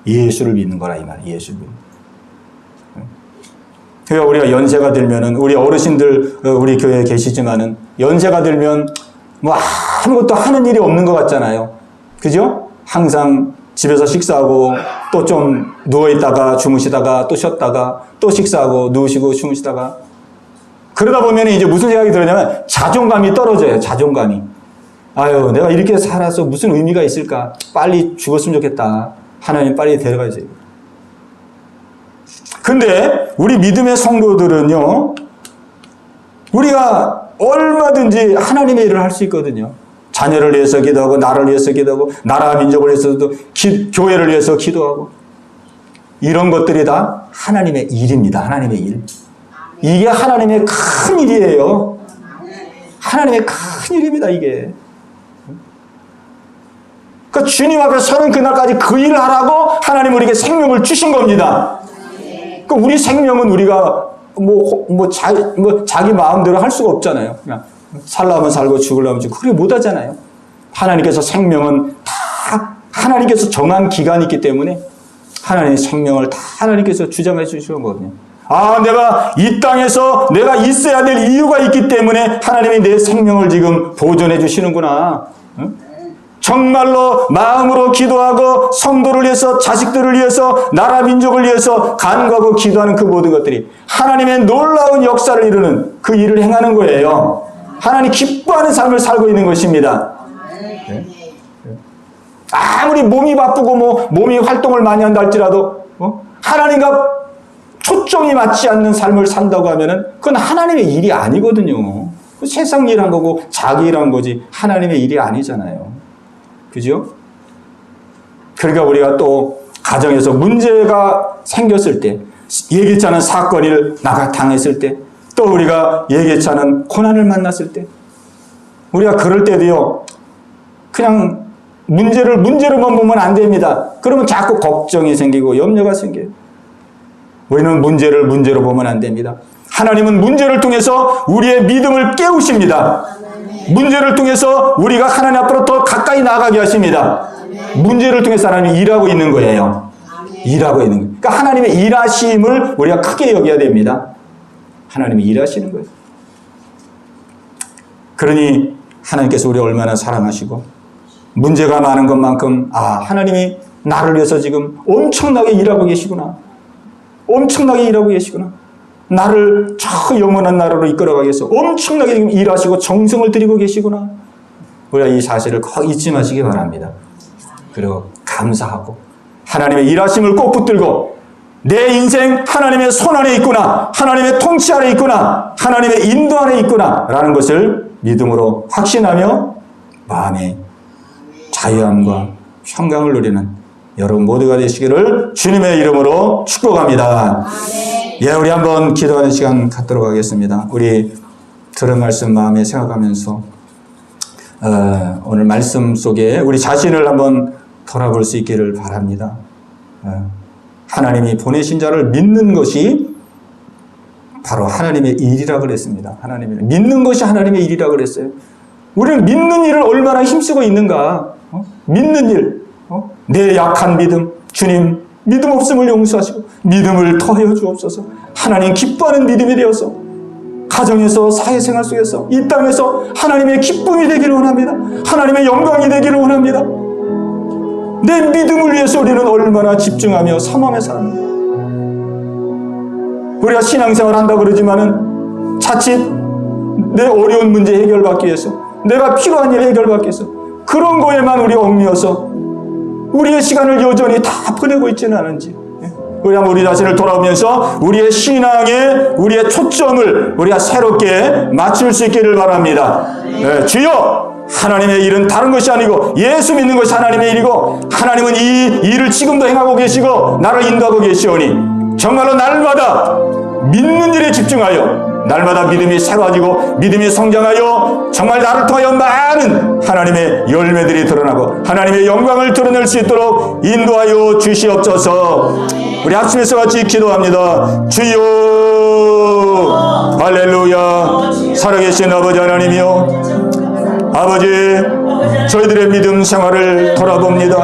예수를 믿는 거라 이 말이에요. 예수를 믿는 거. 그러니까 우리가 연세가 들면은 우리 어르신들 우리 교회에 계시지만은 연세가 들면 아무것도 하는 일이 없는 것 같잖아요. 그죠? 항상 집에서 식사하고 또 좀 누워있다가 주무시다가 또 쉬었다가 또 식사하고 누우시고 주무시다가 그러다 보면 이제 무슨 생각이 들냐면 자존감이 떨어져요. 자존감이. 내가 이렇게 살아서 무슨 의미가 있을까? 빨리 죽었으면 좋겠다. 하나님 빨리 데려가야지. 근데 우리 믿음의 성도들은요. 우리가 얼마든지 하나님의 일을 할 수 있거든요. 자녀를 위해서 기도하고 나를 위해서 기도하고 나라 민족을 위해서도 교회를 위해서 기도하고 이런 것들이 다 하나님의 일입니다. 하나님의 일. 이게 하나님의 큰 일이에요. 하나님의 큰 일입니다. 이게. 그러니까 주님 앞에 서는 그날까지 그 일을 하라고 하나님 우리에게 생명을 주신 겁니다. 그러니까 우리 생명은 우리가 자기 마음대로 할 수가 없잖아요. 그냥 살려면 살고 죽으려면 죽고 그렇게 못 하잖아요. 하나님께서 생명은 다 하나님께서 정한 기간이 있기 때문에 하나님의 생명을 다 하나님께서 주장해 주시는 거거든요. 내가 이 땅에서 내가 있어야 될 이유가 있기 때문에 하나님이 내 생명을 지금 보존해 주시는구나. 정말로 마음으로 기도하고 성도를 위해서 자식들을 위해서 나라 민족을 위해서 간구하고 기도하는 그 모든 것들이 하나님의 놀라운 역사를 이루는 그 일을 행하는 거예요. 하나님 기뻐하는 삶을 살고 있는 것입니다. 네? 아무리 몸이 바쁘고 몸이 활동을 많이 한다 할지라도 하나님과 초점이 맞지 않는 삶을 산다고 하면은 그건 하나님의 일이 아니거든요. 세상 일한 거고 자기 일한 거지 하나님의 일이 아니잖아요. 그죠? 그러니까 우리가 또 가정에서 문제가 생겼을 때, 예기치 않은 사건을 나가 당했을 때, 또 우리가 예기치 않은 고난을 만났을 때, 우리가 그럴 때도요, 그냥 문제를 문제로만 보면 안 됩니다. 그러면 자꾸 걱정이 생기고 염려가 생겨요. 우리는 문제를 문제로 보면 안 됩니다. 하나님은 문제를 통해서 우리의 믿음을 깨우십니다. 문제를 통해서 우리가 하나님 앞으로 더 가까이 나아가게 하십니다. 문제를 통해서 하나님이 일하고 있는 거예요. 일하고 있는 거예요. 그러니까 하나님의 일하심을 우리가 크게 여겨야 됩니다. 하나님이 일하시는 거예요. 그러니 하나님께서 우리를 얼마나 사랑하시고 문제가 많은 것만큼 하나님이 나를 위해서 지금 엄청나게 일하고 계시구나. 엄청나게 일하고 계시구나. 나를 저 영원한 나라로 이끌어가기 위해서 엄청나게 지금 일하시고 정성을 들이고 계시구나. 우리가 이 사실을 꼭 잊지 마시기 바랍니다. 그리고 감사하고 하나님의 일하심을 꼭 붙들고 내 인생 하나님의 손 안에 있구나. 하나님의 통치 안에 있구나. 하나님의 인도 안에 있구나. 라는 것을 믿음으로 확신하며 마음의 자유함과 평강을 누리는 여러분 모두가 되시기를 주님의 이름으로 축복합니다. 예, 우리 한번 기도하는 시간 갖도록 하겠습니다. 우리 들은 말씀 마음에 생각하면서 오늘 말씀 속에 우리 자신을 한번 돌아볼 수 있기를 바랍니다. 하나님이 보내신 자를 믿는 것이 바로 하나님의 일이라 그랬습니다. 하나님을 믿는 것이 하나님의 일이라 그랬어요. 우리는 믿는 일을 얼마나 힘쓰고 있는가? 믿는 일, 내 약한 믿음, 주님 믿음 없음을 용서하시고 믿음을 더하여 주옵소서. 하나님 기뻐하는 믿음이 되어서 가정에서 사회생활 속에서 이 땅에서 하나님의 기쁨이 되기를 원합니다. 하나님의 영광이 되기를 원합니다. 내 믿음을 위해서 우리는 얼마나 집중하며 삼함에 사는가. 우리가 신앙생활 한다고 그러지만은 자칫 내 어려운 문제 해결받기 위해서 내가 필요한 일 해결받기 위해서 그런 거에만 우리 얽매여서 우리의 시간을 여전히 다 보내고 있지는 않은지 우리 한번 우리 자신을 돌아보면서 우리의 신앙에 우리의 초점을 우리가 새롭게 맞출 수 있기를 바랍니다. 주여 하나님의 일은 다른 것이 아니고 예수 믿는 것이 하나님의 일이고 하나님은 이 일을 지금도 행하고 계시고 나를 인도하고 계시오니 정말로 날마다 믿는 일에 집중하여 날마다 믿음이 새로워지고 믿음이 성장하여 정말 나를 통하여 많은 하나님의 열매들이 드러나고 하나님의 영광을 드러낼 수 있도록 인도하여 주시옵소서. 우리 아침에서 같이 기도합니다. 주여 할렐루야. 살아계신 아버지 하나님이여, 아버지 저희들의 믿음 생활을 돌아봅니다.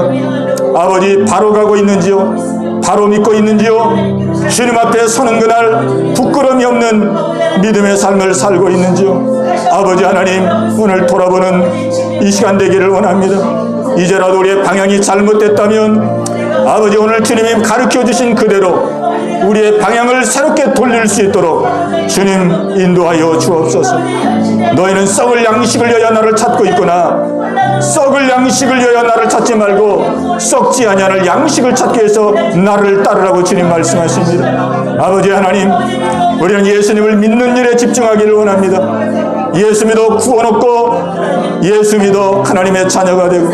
아버지 바로 가고 있는지요? 바로 믿고 있는지요? 주님 앞에 서는 그날 부끄러움이 없는 믿음의 삶을 살고 있는지요? 아버지 하나님 오늘 돌아보는 이 시간 되기를 원합니다. 이제라도 우리의 방향이 잘못됐다면 아버지 오늘 주님이 가르쳐 주신 그대로 우리의 방향을 새롭게 돌릴 수 있도록 주님 인도하여 주옵소서. 너희는 썩을 양식을 위하여 나를 찾고 있구나. 썩을 양식을 위하여 나를 찾지 말고 썩지 아니하는 양식을 찾기 위해서 나를 따르라고 주님 말씀하십니다. 아버지 하나님 우리는 예수님을 믿는 일에 집중하기를 원합니다. 예수 믿어 구원 얻고 예수 믿어 하나님의 자녀가 되고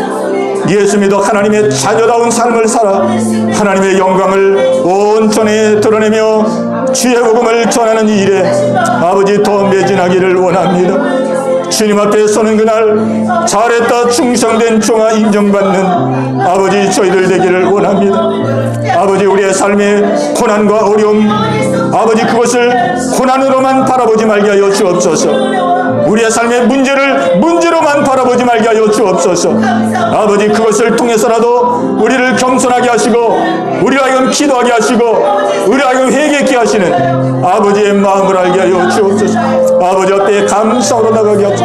예수 믿어 하나님의 자녀다운 삶을 살아 하나님의 영광을 온전히 드러내며 주의 복음을 전하는 이 일에 아버지 더 매진하기를 원합니다. 주님 앞에 서는 그날 잘했다 충성된 종아 인정받는 아버지 저희들 되기를 원합니다. 아버지 우리의 삶의 고난과 어려움 아버지 그것을 고난으로만 바라보지 말게 하여 주옵소서. 우리의 삶의 문제를 문제로만 바라보지 말게 하여 주옵소서. 아버지 그것을 통해서라도 우리를 겸손하게 하시고 우리를 하여금 기도하게 하시고 우리를 하여금 회개케 하시는 아버지의 마음을 알게 하여 주옵소서. 아버지 앞에 감사로 나가게 하옵소서.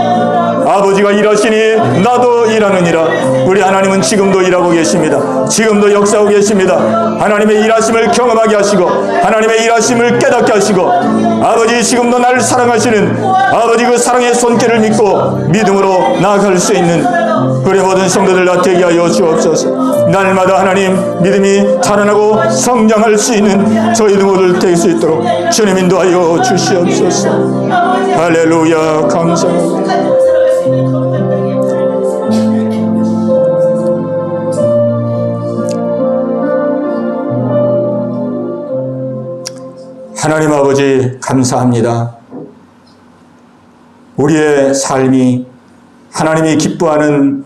아버지가 일하시니 나도 일하느니라. 우리 하나님은 지금도 일하고 계십니다. 지금도 역사하고 계십니다. 하나님의 일하심을 경험하게 하시고 하나님의 일하심을 깨닫게 하시고 아버지 지금도 나를 사랑하시는 아버지 그 사랑의 손길을 믿고 믿음으로 나아갈 수 있는 우리 모든 성도들 다 되게 하여 주옵소서. 날마다 하나님 믿음이 자라나고 성장할 수 있는 저희들 모두 될 수 있도록 주님 인도하여 주시옵소서. 할렐루야. 감사합니다. 하나님 아버지 감사합니다. 우리의 삶이 하나님이 기뻐하는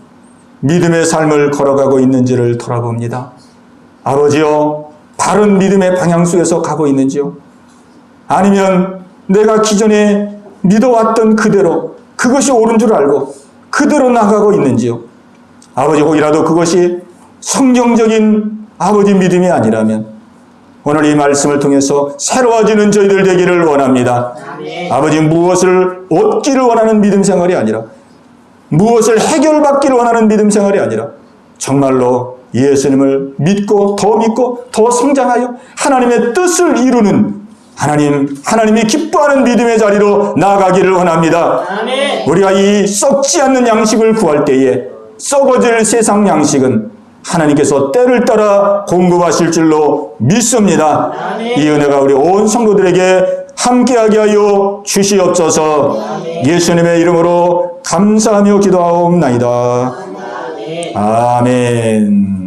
믿음의 삶을 걸어가고 있는지를 돌아봅니다. 아버지여, 바른 믿음의 방향 속에서 가고 있는지요? 아니면 내가 기존에 믿어왔던 그대로 그것이 옳은 줄 알고 그대로 나가고 있는지요? 아버지, 혹이라도 그것이 성경적인 아버지 믿음이 아니라면 오늘 이 말씀을 통해서 새로워지는 저희들 되기를 원합니다. 아멘. 아버지, 무엇을 얻기를 원하는 믿음 생활이 아니라, 무엇을 해결받기를 원하는 믿음 생활이 아니라 정말로 예수님을 믿고 더 성장하여 하나님의 뜻을 이루는 하나님이 기뻐하는 믿음의 자리로 나아가기를 원합니다. 아멘. 우리가 이 썩지 않는 양식을 구할 때에 썩어질 세상 양식은 하나님께서 때를 따라 공급하실 줄로 믿습니다. 아멘. 이 은혜가 우리 온 성도들에게 함께하게 하여 주시옵소서. 아멘. 예수님의 이름으로 감사하며 기도하옵나이다. 아멘. 아멘.